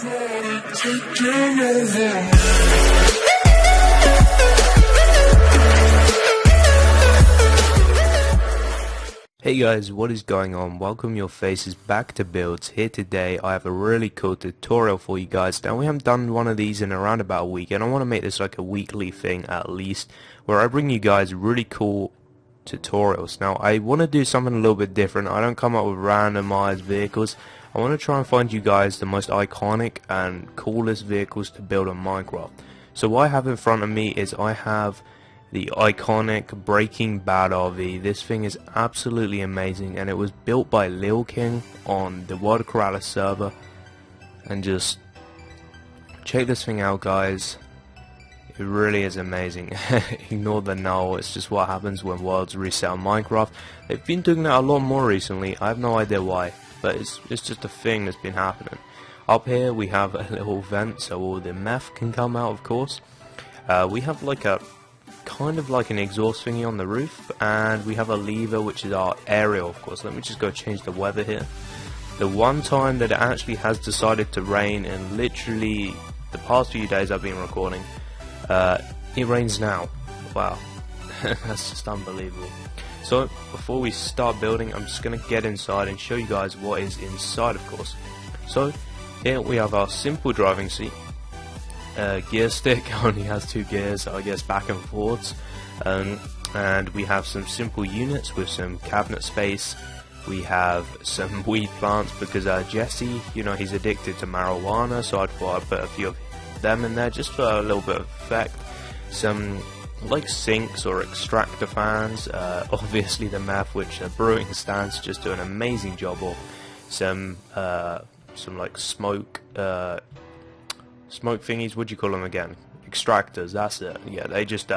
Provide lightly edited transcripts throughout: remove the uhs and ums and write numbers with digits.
Hey guys, what is going on? Welcome your faces back to Buildz. Here today I have a really cool tutorial for you guys. Now we haven't done one of these in around about a week, and I want to make this like a weekly thing at least, where I bring you guys really cool tutorials. Now I want to do something a little bit different. I don't come up with randomized vehicles. I want to try and find you guys the most iconic and coolest vehicles to build on Minecraft. So what I have in front of me is I have the iconic Breaking Bad RV. This thing is absolutely amazing, and it was built by Lil King on the World Corrales server. And just check this thing out, guys. It really is amazing. Ignore the null, it's just what happens when worlds reset on Minecraft. They've been doing that a lot more recently. I have no idea why, but it's just a thing that's been happening. Up here we have a little vent so all the meth can come out, of course. We have like a kind of like an exhaust thingy on the roof, and we have a lever which is our aerial, of course. Let me just go change the weather here. The one time that it actually has decided to rain in literally the past few days I've been recording, it rains now. Wow. That's just unbelievable. So before we start building, I'm just going to get inside and show you guys what is inside, of course. So here we have our simple driving seat. Gear stick only has 2 gears, so I guess back and forwards, and we have some simple units with some cabinet space. We have some weed plants because Jesse, you know, he's addicted to marijuana, so I thought I'd put a few of them in there just for a little bit of effect. Some like sinks or extractor fans, obviously the meth, which brewing stands just do an amazing job of. Some like smoke thingies, what do you call them again? Extractors, that's it. Yeah, they just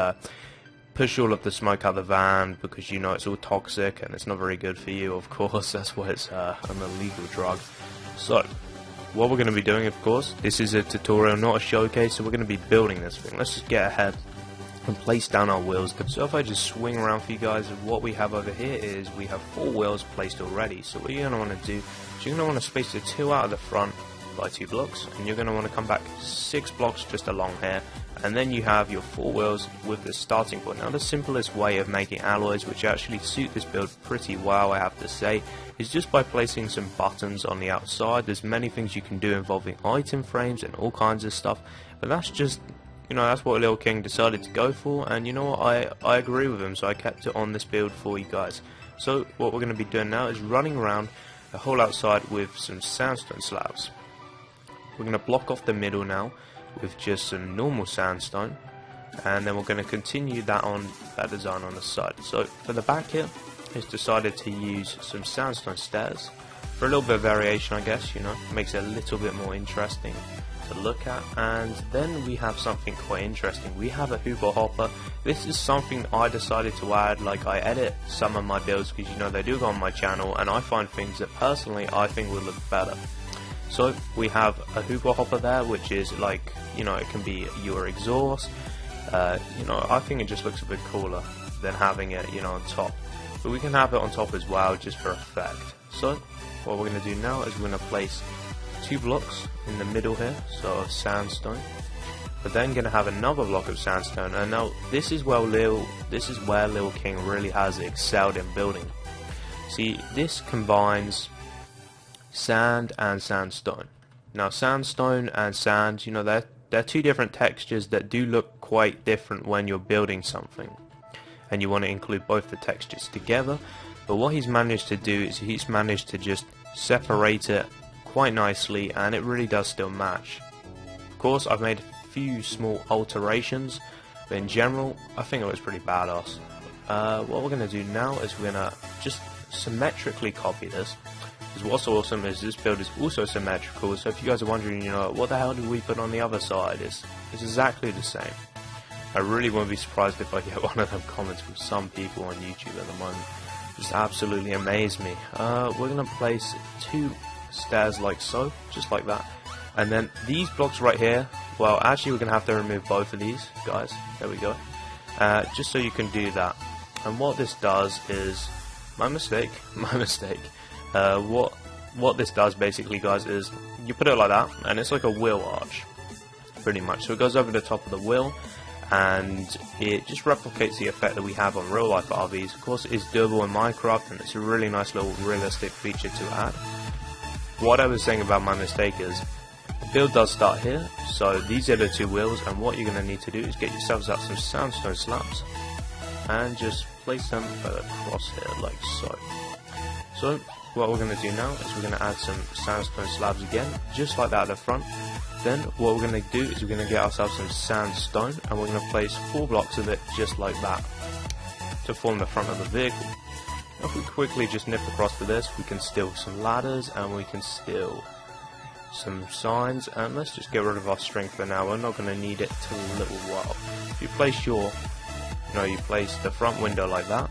push all of the smoke out of the van because, you know, it's all toxic and it's not very good for you, of course. That's why it's an illegal drug. So what we're going to be doing, of course, this is a tutorial, not a showcase, so we're going to be building this thing. Let's just get ahead and place down our wheels. So if I just swing around for you guys, what we have over here is we have 4 wheels placed already. So what you're going to want to do is you're going to want to space the 2 out of the front by 2 blocks, and you're going to want to come back 6 blocks just along here, and then you have your 4 wheels with the starting point. Now the simplest way of making alloys, which actually suit this build pretty well, I have to say, is just by placing some buttons on the outside. There's many things you can do involving item frames and all kinds of stuff, but that's just, you know, that's what Lil King decided to go for, and you know what, I agree with him, so I kept it on this build for you guys. So what we're going to be doing now is running around the whole outside with some sandstone slabs. We're going to block off the middle now with just some normal sandstone, and then we're going to continue that on that design on the side. So for the back here, it's decided to use some sandstone stairs for a little bit of variation, I guess, you know, makes it a little bit more interesting to look at. And then we have something quite interesting. We have a hooper hopper. This is something I decided to add. Like, I edit some of my builds because, you know, they do go on my channel, and I find things that personally I think would look better. So we have a hooper hopper there, which is like, you know, it can be your exhaust. You know, I think it just looks a bit cooler than having it, you know, on top. But we can have it on top as well, just for effect. So what we're going to do now is we're going to place 2 blocks in the middle here, so of sandstone. We're then going to have another block of sandstone, and now this is where Lil King really has excelled in building. See, this combines sand and sandstone. Now sandstone and sand, you know, they're 2 different textures that do look quite different when you're building something, and you want to include both the textures together. But what he's managed to do is he's managed to just separate it quite nicely, and it really does still match. Of course, I've made a few small alterations, but in general I think it looks pretty badass. What we're going to do now is we're going to just symmetrically copy this. Because what's awesome is this build is also symmetrical, so if you guys are wondering, you know, what the hell did we put on the other side, it's exactly the same. I really won't be surprised if I get one of them comments from some people on YouTube at the moment. Just absolutely amaze me. We're going to place 2 stairs like so, just like that. And then these blocks right here, well, actually we're going to have to remove both of these, guys. There we go. Just so you can do that. And what this does is, my mistake. What this does basically, guys, is you put it like that, and it's like a wheel arch, pretty much. So it goes over the top of the wheel, and it just replicates the effect that we have on real life RVs. Of course, it is doable in Minecraft, and it's a really nice little realistic feature to add. What I was saying about my mistake is, the build does start here, so these are the two wheels, and what you're going to need to do is get yourselves out some sandstone slabs, and just place them across here, like so. So, what we're going to do now is we're going to add some sandstone slabs again, just like that at the front. Then what we're going to do is we're going to get ourselves some sandstone, and we're going to place 4 blocks of it just like that to form the front of the vehicle. Now if we quickly just nip across to this, we can steal some ladders, and we can steal some signs, and let's just get rid of our string for now. We're not going to need it till a little while. If you place you place the front window like that,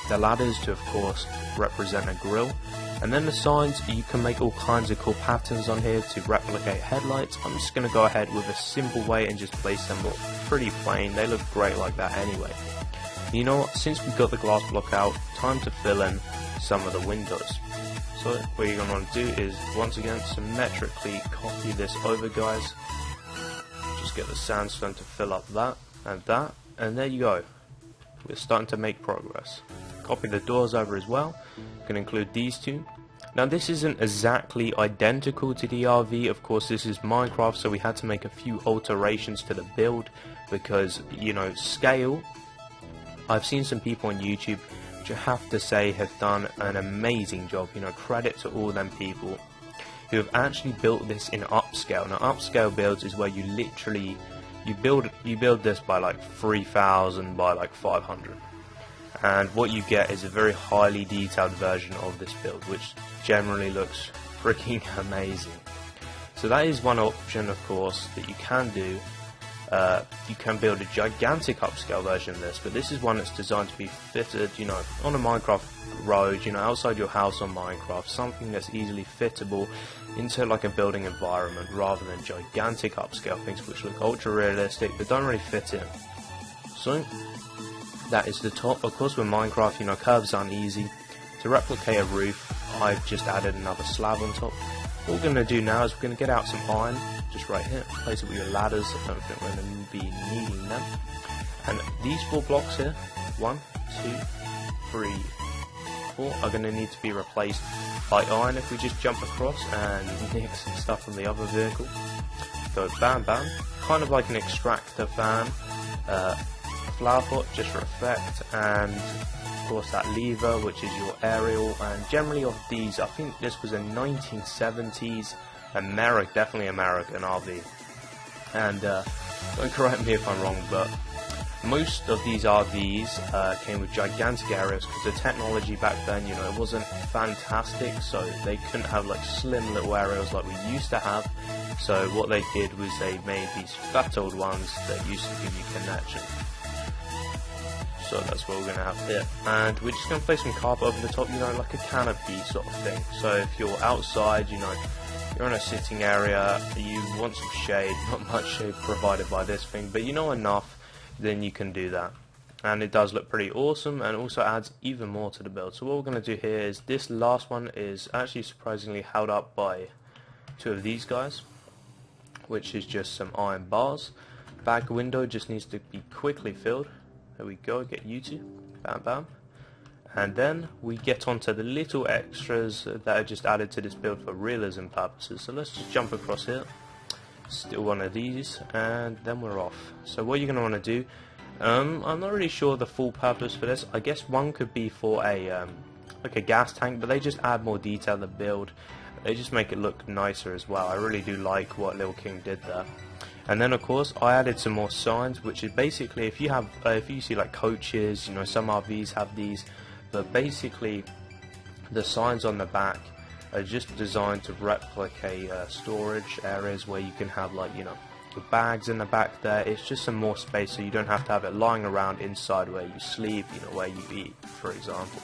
the ladders to of course represent a grill, and then the signs, you can make all kinds of cool patterns on here to replicate headlights. I'm just going to go ahead with a simple way and just place them pretty plain. They look great like that anyway. You know what, since we've got the glass block out, time to fill in some of the windows. So what you're going to want to do is, once again, symmetrically copy this over, guys. Just get the sandstone to fill up that, and there you go. We're starting to make progress. Copy the doors over as well. You can include these two. Now this isn't exactly identical to the RV, of course this is Minecraft, so we had to make a few alterations to the build because, you know, scale. I've seen some people on YouTube which I have to say have done an amazing job, you know, credit to all them people who have actually built this in upscale. Now upscale builds is where you literally, you build this by like 3000 by like 500. And what you get is a very highly detailed version of this build, which generally looks freaking amazing. So that is one option, of course, that you can do. You can build a gigantic upscale version of this, but this is one that's designed to be fitted, you know, on a Minecraft road, you know, outside your house on Minecraft, something that's easily fittable into like a building environment, rather than gigantic upscale things which look ultra realistic but don't really fit in. So that is the top. Of course with Minecraft, you know, curves aren't easy. To replicate a roof, I've just added another slab on top. What we're going to do now is we're going to get out some iron, just right here, place it with your ladders. I don't think we're going to be needing them. And these 4 blocks here, 1, 2, 3, 4, are going to need to be replaced by iron. If we just jump across and nick some stuff from the other vehicle, go bam bam, kind of like an extractor fan. Flower pot just for effect, and of course that lever which is your aerial. And generally of these, I think this was a 1970s definitely American RV, and don't correct me if I'm wrong, but most of these RVs came with gigantic areas because the technology back then, you know, it wasn't fantastic, so they couldn't have like slim little aerials like we used to have. So what they did was they made these fat old ones that used to give you connection. So that's what we're going to have here, and we're just going to place some carpet over the top, you know, like a canopy sort of thing. So if you're outside, you know, you're in a sitting area, you want some shade, not much shade provided by this thing, but you know enough, then you can do that. And it does look pretty awesome, and also adds even more to the build. So what we're going to do here is, this last one is actually surprisingly held up by 2 of these guys, which is just some iron bars. Back window just needs to be quickly filled. There we go, get you two, bam bam. And then we get onto the little extras that are just added to this build for realism purposes. So let's just jump across here, steal one of these, and then we're off. So what you're going to want to do, I'm not really sure the full purpose for this. I guess one could be for a like a gas tank, but they just add more detail to the build. They just make it look nicer as well. I really do like what Lil King did there. And then of course I added some more signs, which is basically if you have if you see like coaches, you know, some RVs have these, but basically the signs on the back are just designed to replicate storage areas where you can have, like, you know, your bags in the back there. It's just some more space, so you don't have to have it lying around inside where you sleep, you know, where you eat, for example.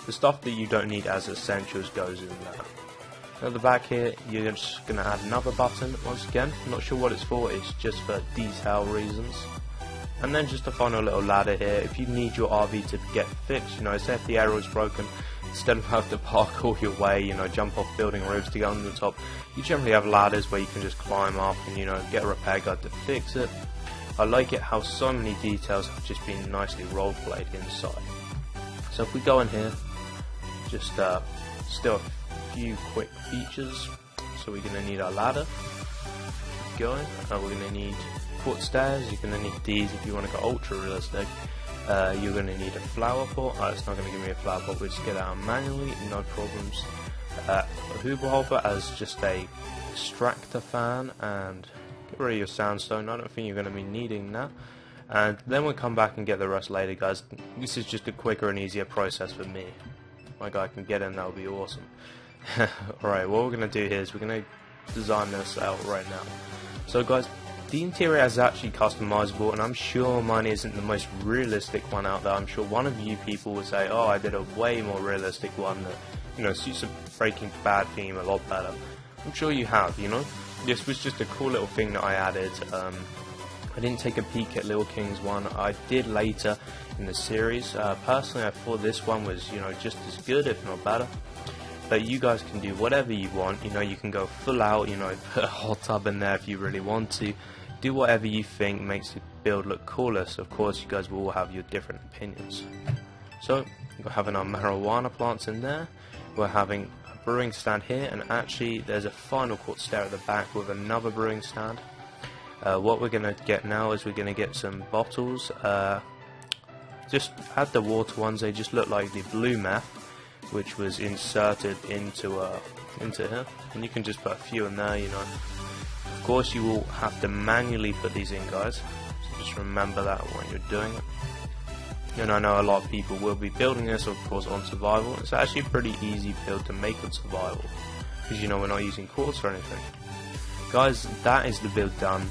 The stuff that you don't need as essentials goes in there. At the back here, you're just going to add another button. Once again, not sure what it's for, it's just for detail reasons. And then just a final little ladder here. If you need your RV to get fixed, you know, say if the aerial is broken, instead of having to parkour your way, you know, jump off building roofs to get on the top, you generally have ladders where you can just climb up and, you know, get a repair guide to fix it. I like it how so many details have just been nicely role-played inside. So if we go in here, just still a few quick features. So we're going to need our ladder. Keep going. We're going to need quartz stairs. You're going to need these if you want to go ultra realistic. You're going to need a flower pot. It's not going to give me a flower pot. We'll just get that out manually, no problems. A hoover hopper as just a extractor fan, and get rid of your sandstone. I don't think you're going to be needing that. And then we'll come back and get the rest later, guys. This is just a quicker and easier process for me. My guy can get in, that would be awesome. Alright, what we're going to do here is we're going to design this out right now. So guys, the interior is actually customizable, and I'm sure mine isn't the most realistic one out there. I'm sure one of you people would say, oh, I did a way more realistic one that, you know, suits a Breaking Bad theme a lot better. I'm sure you have, you know. This was just a cool little thing that I added. I didn't take a peek at Lil King's one. I did later in the series. Personally, I thought this one was, you know, just as good, if not better. But you guys can do whatever you want. You know, you can go full out, you know, put a hot tub in there if you really want to. Do whatever you think makes the build look coolest. Of course, you guys will all have your different opinions. So, we're having our marijuana plants in there. We're having a brewing stand here, and actually there's a final quartz stair at the back with another brewing stand. What we're going to get now is we're going to get some bottles. Just add the water ones. They just look like the blue meth, which was inserted into here, and you can just put a few in there, you know. Of course, you will have to manually put these in, guys, so just remember that when you're doing it. And I know a lot of people will be building this, of course, on survival. It's actually a pretty easy build to make on survival, because, you know, we're not using quartz or anything. Guys, that is the build done.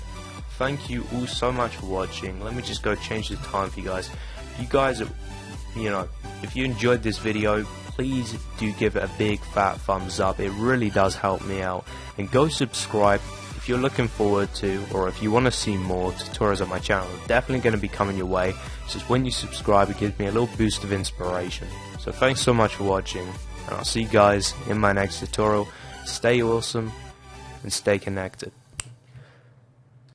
Thank you all so much for watching. Let me just go change the time for you guys. If you guys, you know, if you enjoyed this video, please do give it a big fat thumbs up. It really does help me out. And go subscribe if you're looking forward to, or if you want to see more tutorials on my channel. Definitely going to be coming your way. It's just when you subscribe, it gives me a little boost of inspiration. So thanks so much for watching, and I'll see you guys in my next tutorial. Stay awesome and stay connected.